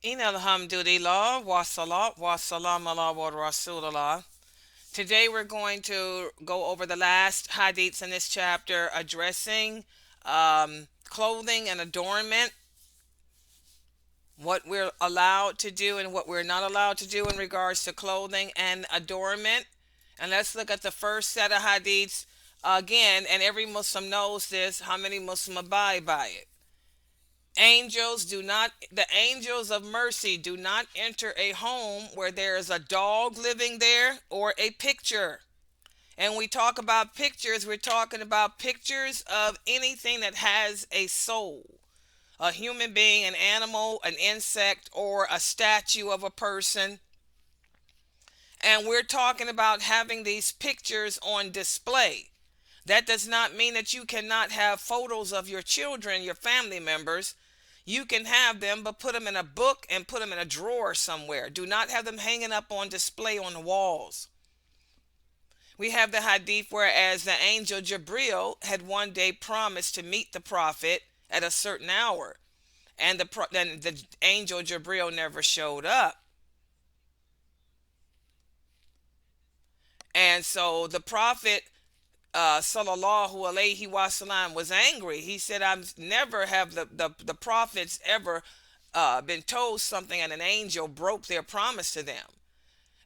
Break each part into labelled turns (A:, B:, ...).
A: Alhamdulillah wa salat wa salam ala wa rasulullah. Today we're going to go over the last hadiths in this chapter addressing clothing and adornment, what we're allowed to do and what we're not allowed to do in regards to clothing and adornment. And let's look at the first set of hadiths again, and every Muslim knows this. How many Muslim abide by it? The angels of mercy do not enter a home where there is a dog living there or a picture. And we talk about pictures, we're talking about pictures of anything that has a soul. A human being, an animal, an insect, or a statue of a person. And we're talking about having these pictures on display. That does not mean that you cannot have photos of your children, your family members. You can have them, but put them in a book and put them in a drawer somewhere. Do not have them hanging up on display on the walls. We have the hadith whereas the angel Jabril had one day promised to meet the prophet at a certain hour. And then the angel Jabril never showed up. And so the prophet sallallahu alaihi wasallam was angry. He said, "I've never have the prophets ever been told something and an angel broke their promise to them."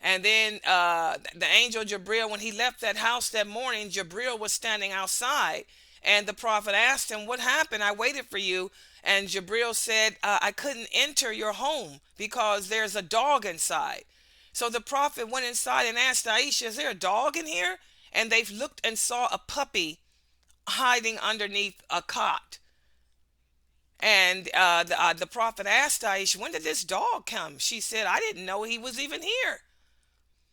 A: And then the angel Jabril, when he left that house that morning, Jabril was standing outside, and the prophet asked him, "What happened? I waited for you." And Jabril said, "I couldn't enter your home because there's a dog inside." So the prophet went inside and asked Aisha, "Is there a dog in here?" And they looked and saw a puppy hiding underneath a cot. And the prophet asked Aisha, "When did this dog come?" She said, "I didn't know he was even here."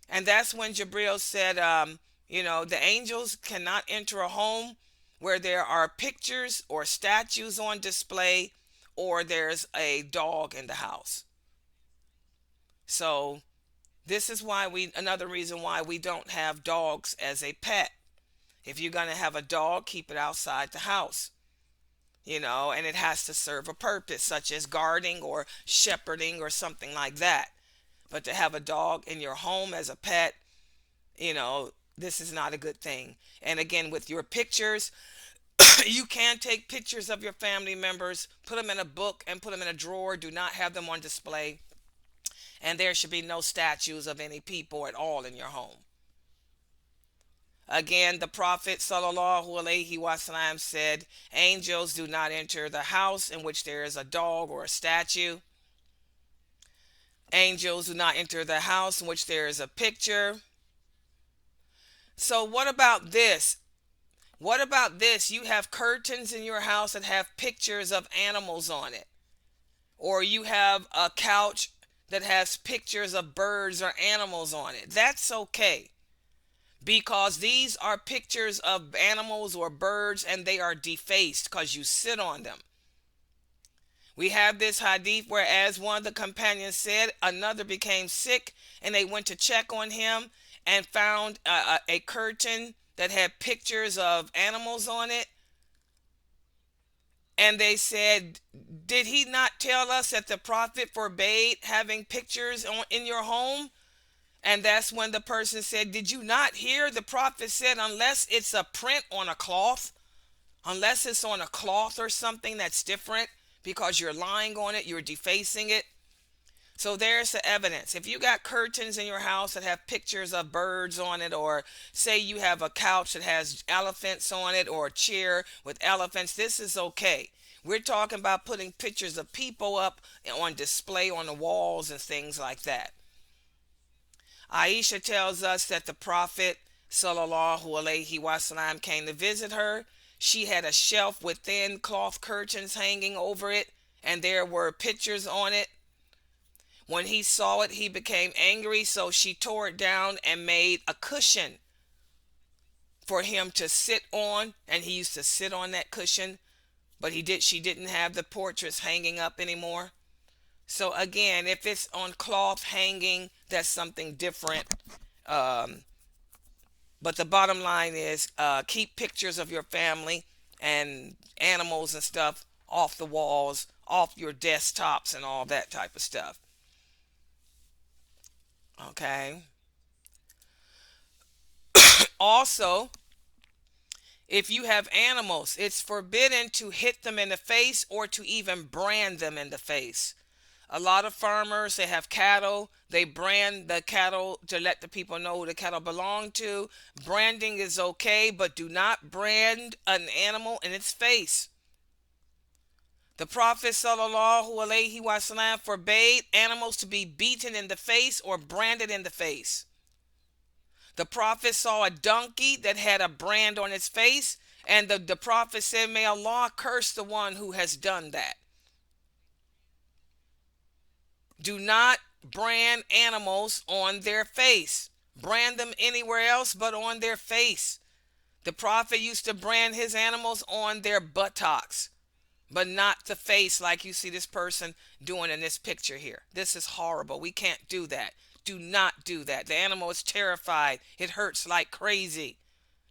A: And that's when Jabril said, the angels cannot enter a home where there are pictures or statues on display or there's a dog in the house. So this is another reason why we don't have dogs as a pet. If you're going to have a dog, keep it outside the house, and it has to serve a purpose, such as guarding or shepherding or something like that. But to have a dog in your home as a pet, this is not a good thing. And again, with your pictures, you can take pictures of your family members, put them in a book and put them in a drawer. Do not have them on display. And there should be no statues of any people at all in your home. Again, the Prophet sallallahu alaihi wasallam said, "Angels do not enter the house in which there is a dog or a statue. Angels do not enter the house in which there is a picture." So what about this? What about this? You have curtains in your house that have pictures of animals on it. Or you have a couch that has pictures of birds or animals on it. That's okay. Because these are pictures of animals or birds and they are defaced because you sit on them. We have this hadith where, as one of the companions said, another became sick and they went to check on him and found a curtain that had pictures of animals on it. And they said, "Did he not tell us that the prophet forbade having pictures in your home?" And that's when the person said, "Did you not hear? The prophet said, unless it's a print on a cloth, unless it's on a cloth or something that's different, because you're lying on it, you're defacing it." So there's the evidence. If you got curtains in your house that have pictures of birds on it, or say you have a couch that has elephants on it, or a chair with elephants, this is okay. We're talking about putting pictures of people up on display on the walls and things like that. Aisha tells us that the Prophet sallallahu alaihi wasallam came to visit her. She had a shelf with thin cloth curtains hanging over it, and there were pictures on it. When he saw it, he became angry, so she tore it down and made a cushion for him to sit on, and he used to sit on that cushion, but she didn't have the portraits hanging up anymore. So again, if it's on cloth hanging, that's something different. But the bottom line is, keep pictures of your family and animals and stuff off the walls, off your desktops, and all that type of stuff. Okay. Also, if you have animals, it's forbidden to hit them in the face or to even brand them in the face. A lot of farmers, they have cattle, they brand the cattle to let the people know who the cattle belong to. Branding is okay, but do not brand an animal in its face. The Prophet sallallahu alaihi wasallam forbade animals to be beaten in the face or branded in the face. The Prophet saw a donkey that had a brand on its face, and the Prophet said, may Allah curse the one who has done that. Do not brand animals on their face. Brand them anywhere else but on their face. The Prophet used to brand his animals on their buttocks, but not the face like you see this person doing in this picture here. This is horrible. We can't do that. Do not do that. The animal is terrified. It hurts like crazy.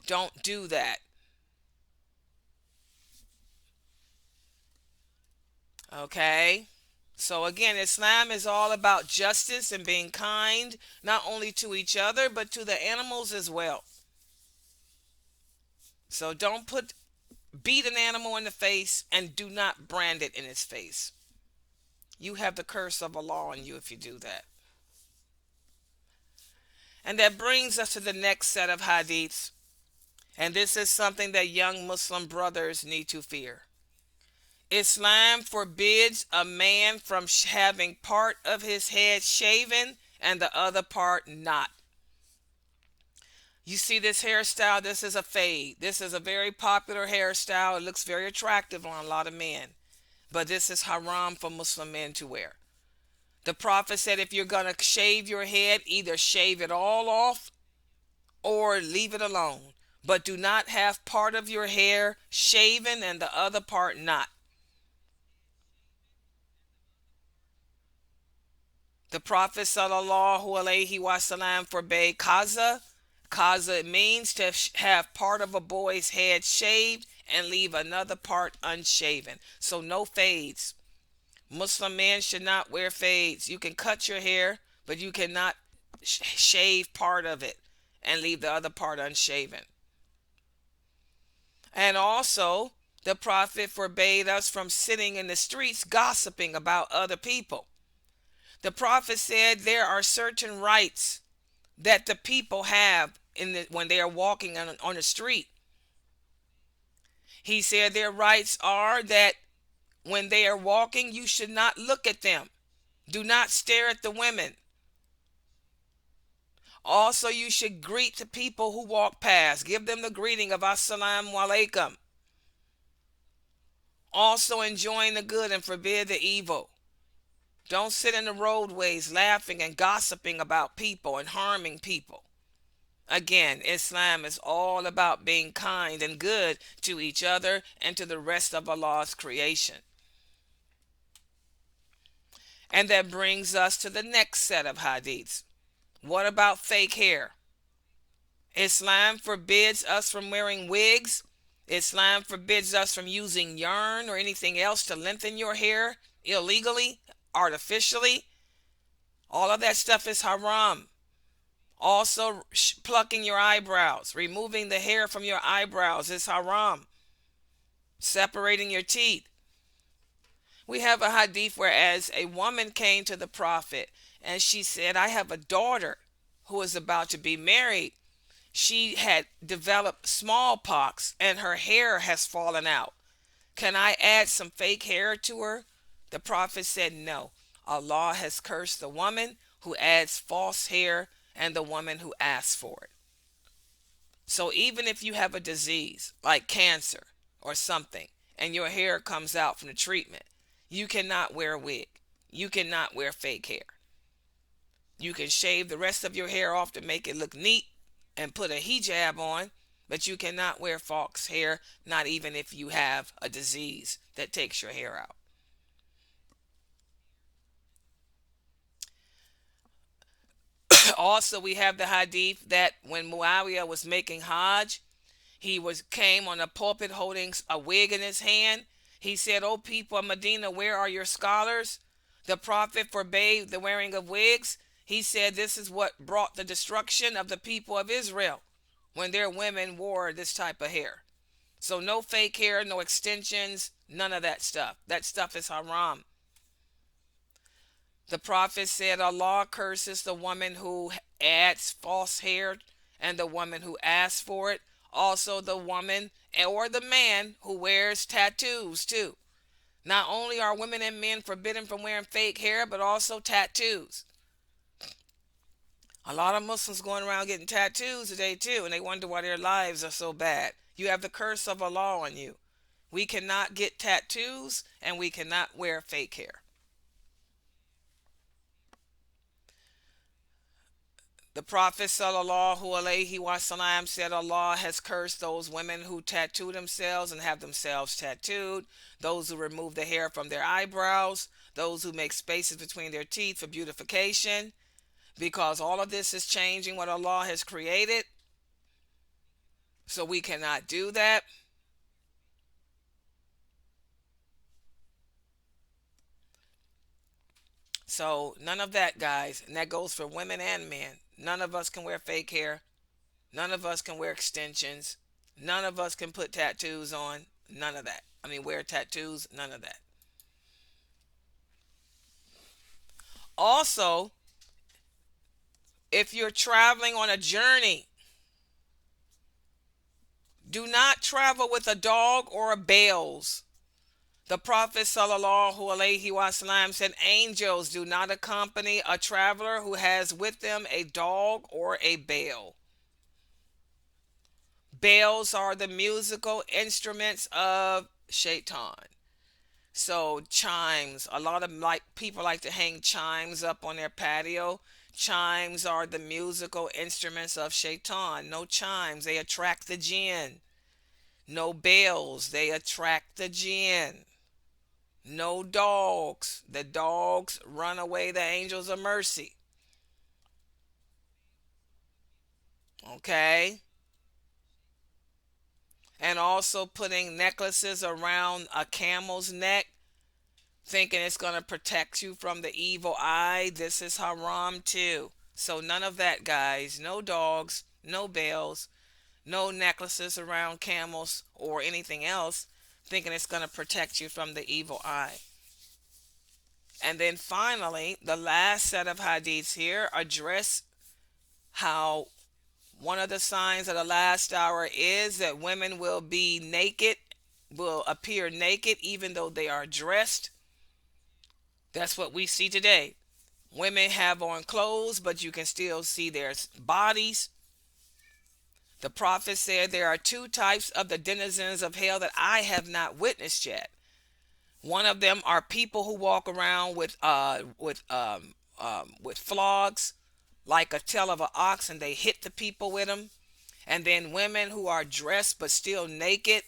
A: Don't do that. Okay? So again, Islam is all about justice and being kind, not only to each other, but to the animals as well. So don't beat an animal in the face and do not brand it in its face. You have the curse of Allah on you if you do that. And that brings us to the next set of hadiths. And this is something that young Muslim brothers need to fear. Islam forbids a man from having part of his head shaven and the other part not. You see this hairstyle, this is a fade. This is a very popular hairstyle. It looks very attractive on a lot of men. But this is haram for Muslim men to wear. The Prophet said if you're going to shave your head, either shave it all off or leave it alone. But do not have part of your hair shaven and the other part not. The Prophet sallallahu alaihi wasallam forbade kaza. Kaza means to have part of a boy's head shaved and leave another part unshaven. So no fades. Muslim men should not wear fades. You can cut your hair, but you cannot shave part of it and leave the other part unshaven. And also, the Prophet forbade us from sitting in the streets gossiping about other people. The Prophet said there are certain rights that the people have when they are walking on the street. He said their rights are that when they are walking, you should not look at them. Do not stare at the women. Also, you should greet the people who walk past. Give them the greeting of Assalamu alaikum. Also, enjoin the good and forbid the evil. Don't sit in the roadways laughing and gossiping about people and harming people. Again, Islam is all about being kind and good to each other and to the rest of Allah's creation. And that brings us to the next set of hadiths. What about fake hair? Islam forbids us from wearing wigs. Islam forbids us from using yarn or anything else to lengthen your hair illegally, artificially. All of that stuff is haram. Also, plucking your eyebrows, removing the hair from your eyebrows is haram. Separating your teeth. We have a hadith whereas a woman came to the Prophet and she said, I have a daughter who is about to be married. She had developed smallpox and her hair has fallen out. Can I add some fake hair to her? The Prophet said no. Allah has cursed the woman who adds false hair and the woman who asks for it. So even if you have a disease like cancer or something and your hair comes out from the treatment, you cannot wear a wig. You cannot wear fake hair. You can shave the rest of your hair off to make it look neat and put a hijab on, but you cannot wear false hair, not even if you have a disease that takes your hair out. Also, we have the hadith that when Muawiyah was making Hajj, he came on a pulpit holding a wig in his hand. He said, O people of Medina, where are your scholars? The prophet forbade the wearing of wigs. He said this is what brought the destruction of the people of Israel when their women wore this type of hair. So no fake hair, no extensions, none of that stuff. That stuff is haram. The prophet said Allah curses the woman who adds false hair and the woman who asks for it. Also the woman or the man who wears tattoos too. Not only are women and men forbidden from wearing fake hair, but also tattoos. A lot of Muslims going around getting tattoos today too, and they wonder why their lives are so bad. You have the curse of Allah on you. We cannot get tattoos and we cannot wear fake hair. The Prophet sallallahu alaihi wasallam said Allah has cursed those women who tattoo themselves and have themselves tattooed, those who remove the hair from their eyebrows, those who make spaces between their teeth for beautification, because all of this is changing what Allah has created. So we cannot do that. So none of that, guys. And that goes for women and men. None of us can wear fake hair. None of us can wear extensions. None of us can put tattoos on. None of that. I mean, wear tattoos. None of that. Also, if you're traveling on a journey, do not travel with a dog or a bales. The Prophet sallallahu alaihi wasallam said angels do not accompany a traveler who has with them a dog or a bale. Bells are the musical instruments of shaitan. So chimes, a lot of people like to hang chimes up on their patio. Chimes are the musical instruments of shaitan. No chimes, they attract the jinn. No bells, they attract the jinn. No dogs, the dogs run away the angels of mercy. Okay? And also putting necklaces around a camel's neck, thinking it's going to protect you from the evil eye. This is haram too. So none of that, guys. No dogs, no bells, no necklaces around camels or anything else, thinking it's going to protect you from the evil eye. And then finally, the last set of hadiths here address how one of the signs of the last hour is that women will be naked, will appear naked even though they are dressed. That's what we see today. Women have on clothes, but you can still see their bodies. The Prophet said there are two types of the denizens of hell that I have not witnessed yet. One of them are people who walk around with flogs, like a tail of an ox, and they hit the people with them. And then women who are dressed but still naked,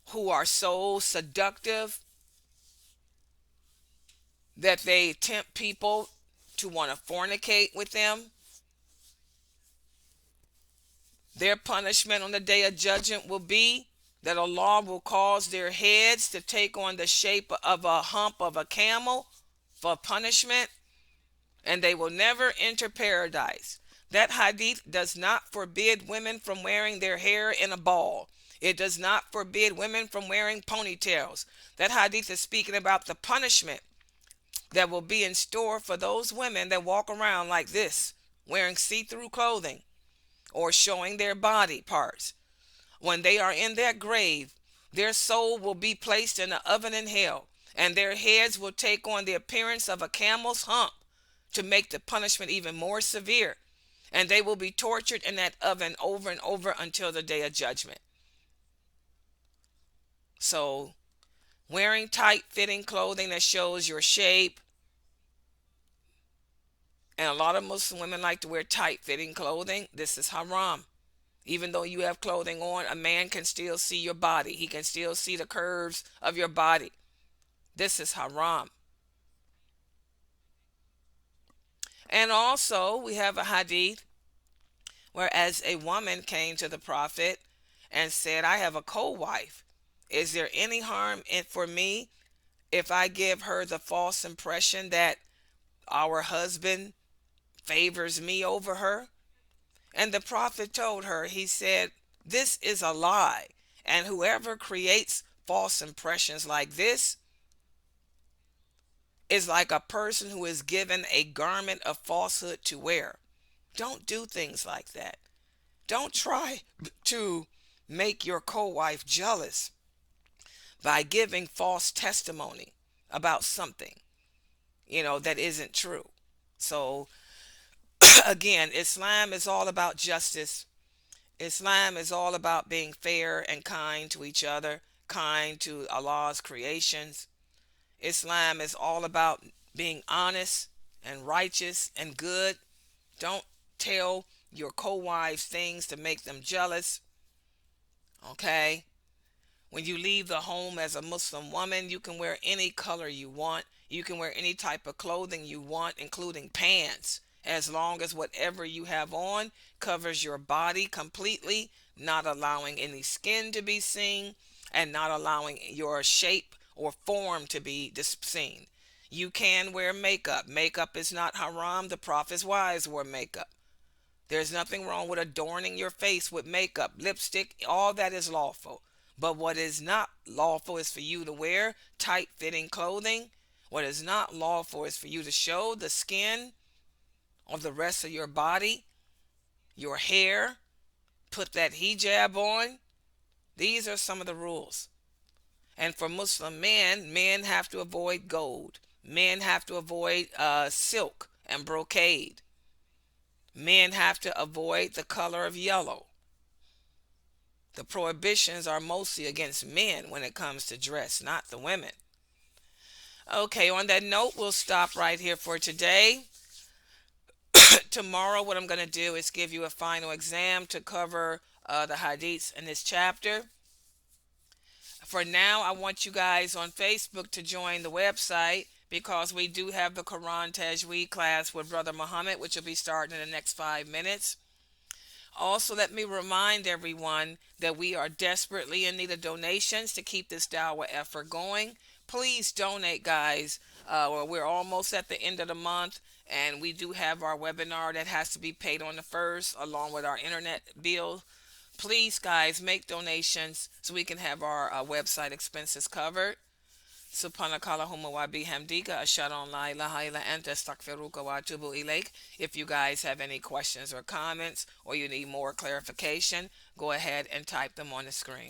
A: who are so seductive that they tempt people to want to fornicate with them. Their punishment on the day of judgment will be that Allah will cause their heads to take on the shape of a hump of a camel for punishment, and they will never enter paradise. That hadith does not forbid women from wearing their hair in a ball. It does not forbid women from wearing ponytails. That hadith is speaking about the punishment that will be in store for those women that walk around like this, wearing see-through clothing or showing their body parts. When they are in their grave, their soul will be placed in an oven in hell, and their heads will take on the appearance of a camel's hump to make the punishment even more severe. And they will be tortured in that oven over and over until the day of judgment. So, wearing tight-fitting clothing that shows your shape, and a lot of Muslim women like to wear tight-fitting clothing, this is haram. Even though you have clothing on, a man can still see your body. He can still see the curves of your body. This is haram. And also, we have a hadith where as a woman came to the Prophet and said, I have a co-wife. Is there any harm in for me if I give her the false impression that our husband favors me over her? And the prophet told her, he said, this is a lie. And whoever creates false impressions like this is like a person who is given a garment of falsehood to wear. Don't do things like that. Don't try to make your co-wife jealous by giving false testimony about something, that isn't true. So again, Islam is all about justice. Islam is all about being fair and kind to each other, kind to Allah's creations. Islam is all about being honest and righteous and good. Don't tell your co-wives things to make them jealous. Okay? When you leave the home as a Muslim woman, you can wear any color you want. You can wear any type of clothing you want, including pants, as long as whatever you have on covers your body completely, not allowing any skin to be seen and not allowing your shape or form to be seen. You can wear makeup. Makeup is not haram. The Prophet's wives wore makeup. There's nothing wrong with adorning your face with makeup, lipstick, all that is lawful. But what is not lawful is for you to wear tight fitting clothing. What is not lawful is for you to show the skin of the rest of your body, your hair, put that hijab on. These are some of the rules. And for Muslim men, men have to avoid gold. Men have to avoid silk and brocade. Men have to avoid the color of yellow. The prohibitions are mostly against men when it comes to dress, not the women. Okay, on that note, we'll stop right here for today. Tomorrow, what I'm going to do is give you a final exam to cover the hadiths in this chapter. For now, I want you guys on Facebook to join the website because we do have the Quran Tajweed class with Brother Muhammad, which will be starting in the next 5 minutes. Also, let me remind everyone that we are desperately in need of donations to keep this dawah effort going. Please donate, guys. We're almost at the end of the month, and we do have our webinar that has to be paid on the 1st, along with our internet bill. Please, guys, make donations so we can have our website expenses covered. Subhanakallahumma wa bihamdika ashhadu an la ilaha illa anta astaghfiruka wa atubu ilaik. If you guys have any questions or comments or you need more clarification, go ahead and type them on the screen.